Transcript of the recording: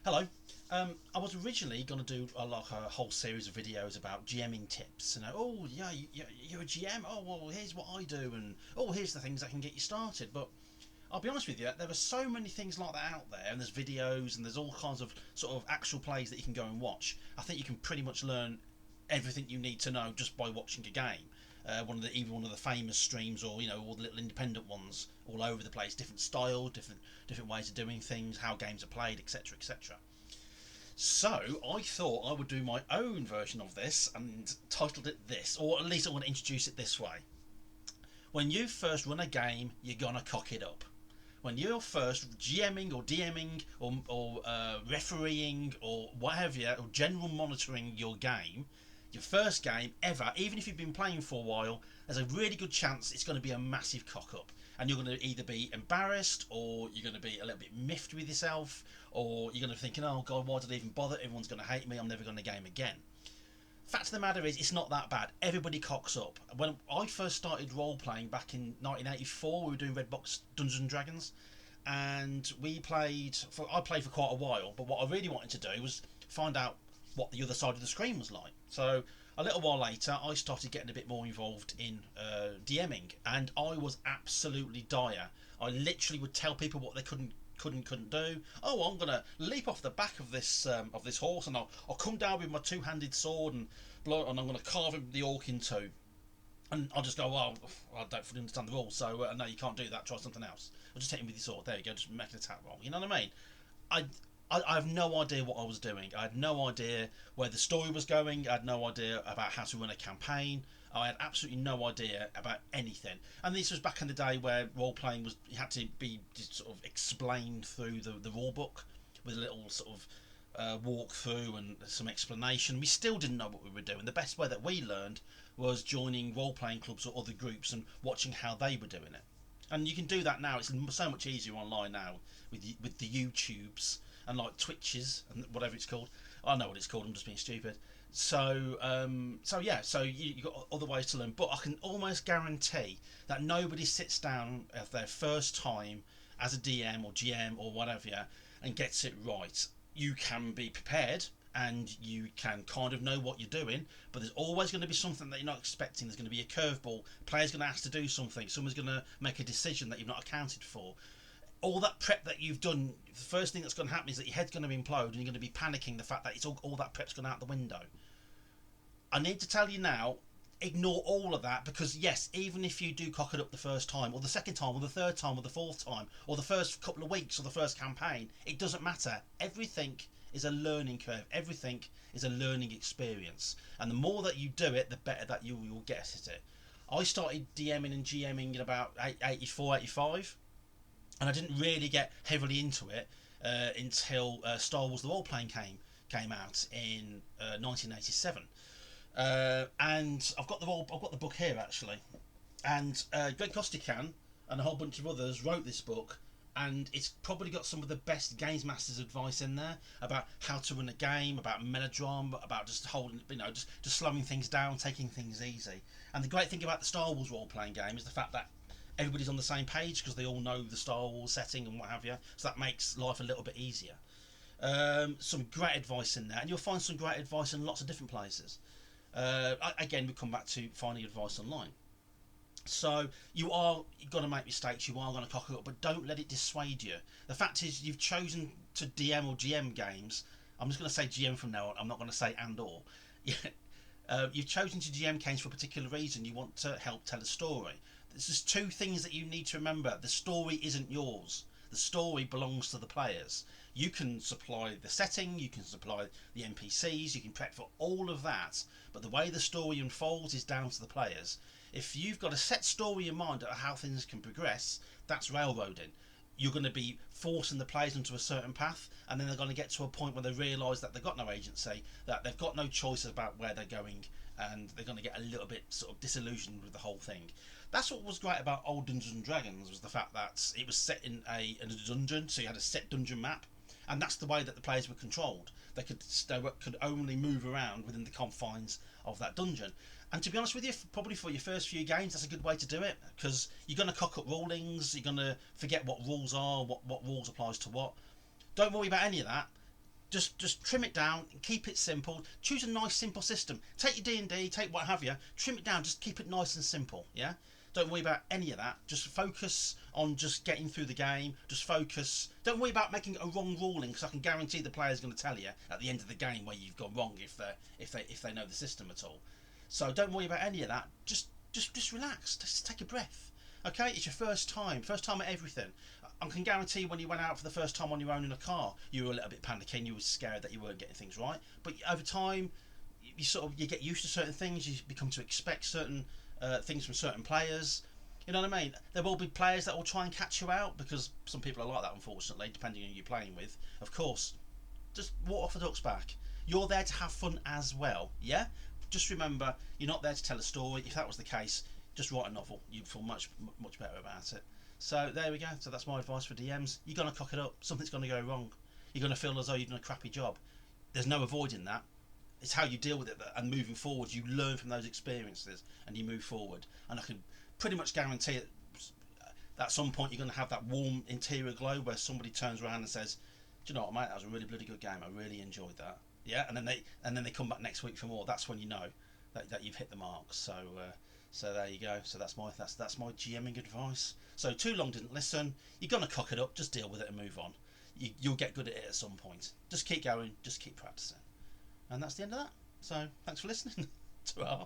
Hello. I was originally going to do a whole series of videos about GMing tips. Oh yeah, you're a GM. Oh well, here's what I do, and oh here's the things that can get you started. But I'll be honest with you, there are so many things like that out there, and there's videos, and there's all kinds of sort of actual plays that you can go and watch. I think you can pretty much learn everything you need to know just by watching a game. Even one of the famous streams, or all the little independent ones all over the place, different style, different ways of doing things, how games are played, etc., etc. So I thought I would do my own version of this and titled it this, or at least I want to introduce it this way. When you first run a game, you're gonna cock it up. When you're first GMing or DMing or refereeing or whatever, or general monitoring your game, your first game ever, even if you've been playing for a while, there's a really good chance it's going to be a massive cock up, and you're going to either be embarrassed, or you're going to be a little bit miffed with yourself, or you're going to be thinking, oh god, why did I even bother, everyone's going to hate me, I'm never going to game again. Fact of the matter is, it's not that bad. Everybody cocks up. When I first started role playing back in 1984, we were doing Red Box Dungeons and Dragons, and I played for quite a while. But what I really wanted to do was find out what the other side of the screen was like. So a little while later, I started getting a bit more involved in DMing, and I was absolutely dire. I literally would tell people what they couldn't do. Oh, I'm gonna leap off the back of this horse, and I'll come down with my two-handed sword and and I'm gonna carve him the orc in two. And I'll just go, well, I don't fully understand the rules, so no, you can't do that. Try something else. I'll just hit him with your sword. There you go. Just make an attack roll. You know what I mean? I, I have no idea what I was doing. I had no idea where the story was going. I had no idea about how to run a campaign. I had absolutely no idea about anything. And this was back in the day where role playing was, you had to be sort of explained through the rule book with a little sort of walk through and some explanation. We still didn't know what we were doing. The best way that we learned was joining role playing clubs or other groups and watching how they were doing it. And you can do that now. It's so much easier online now with the YouTubes and like Twitches and whatever it's called. I know what it's called. I'm just being stupid. So yeah. So you got other ways to learn, but I can almost guarantee that nobody sits down at their first time as a DM or GM or whatever and gets it right. You can be prepared and you can kind of know what you're doing, but there's always going to be something that you're not expecting. There's going to be a curveball. Player's going to ask to do something. Someone's going to make a decision that you've not accounted for. All that prep that you've done, the first thing that's going to happen is that your head's going to implode and you're going to be panicking the fact that it's all that prep's gone out the window. I need to tell you now, ignore all of that, because yes, even if you do cock it up the first time or the second time or the third time or the fourth time or the first couple of weeks or the first campaign, it doesn't matter. Everything is a learning curve. Everything is a learning experience, and the more that you do it, the better that you will get at it. I started DMing and GMing in about 84, 85, and I didn't really get heavily into it until Star Wars: The Role Playing came out in 1987. And I've got the book here actually, and Greg Costican and a whole bunch of others wrote this book, and it's probably got some of the best games masters advice in there about how to run a game, about melodrama, about just holding, just slowing things down, taking things easy. And the great thing about the Star Wars role playing game is the fact that everybody's on the same page because they all know the Star Wars setting and what have you, so that makes life a little bit easier. Some great advice in there, and you'll find some great advice in lots of different places. Again, we come back to finding advice online. So you're going to make mistakes, you are going to cock it up, but don't let it dissuade you. The fact is, you've chosen to DM or GM games. I'm just going to say GM from now on. I'm not going to say and or. You've chosen to GM games for a particular reason. You want to help tell a story. There's just two things that you need to remember. The story isn't yours. The story belongs to the players. You can supply the setting, you can supply the NPCs, you can prep for all of that, but the way the story unfolds is down to the players. If you've got a set story in mind of how things can progress, that's railroading. You're going to be forcing the players into a certain path, and then they're going to get to a point where they realise that they've got no agency, that they've got no choice about where they're going, and they're going to get a little bit sort of disillusioned with the whole thing. That's what was great about old Dungeons and Dragons, was the fact that it was set in a dungeon, so you had a set dungeon map, and that's the way that the players were controlled. They could only move around within the confines of that dungeon. And to be honest with you, probably for your first few games, that's a good way to do it, because you're going to cock up rulings, you're going to forget what rules are, what rules applies to what. Don't worry about any of that. Just trim it down, keep it simple. Choose a nice simple system. Take your D&D, take what have you, trim it down. Just keep it nice and simple. Yeah. Don't worry about any of that. Just focus on just getting through the game. Just focus. Don't worry about making a wrong ruling, because I can guarantee the player's going to tell you at the end of the game where you've gone wrong if they know the system at all. So don't worry about any of that. Just relax. Just take a breath. Okay, it's your first time at everything. I can guarantee when you went out for the first time on your own in a car, you were a little bit panicking. You were scared that you weren't getting things right. But over time, you get used to certain things. You become to expect certain things from certain players. You know what I mean? There will be players that will try and catch you out, because some people are like that, unfortunately, depending on who you're playing with. Of course, just walk off the duck's back. You're there to have fun as well, yeah? Just remember, you're not there to tell a story. If that was the case, just write a novel. You'd feel much better about it. So there we go. So that's my advice for DMs. You're going to cock it up. Something's going to go wrong. You're going to feel as though you've done a crappy job. There's no avoiding that. It's how you deal with it, and moving forward, you learn from those experiences and you move forward. And I can pretty much guarantee it. At some point, you're going to have that warm interior glow where somebody turns around and says, "Do you know what, mate? That was a really bloody good game. I really enjoyed that." Yeah, and then they come back next week for more. That's when you know that you've hit the mark. So there you go. So that's my GMing advice. So too long didn't listen. You're gonna cock it up. Just deal with it and move on. You'll get good at it at some point. Just keep going. Just keep practicing. And that's the end of that. So thanks for listening. Ta-ra.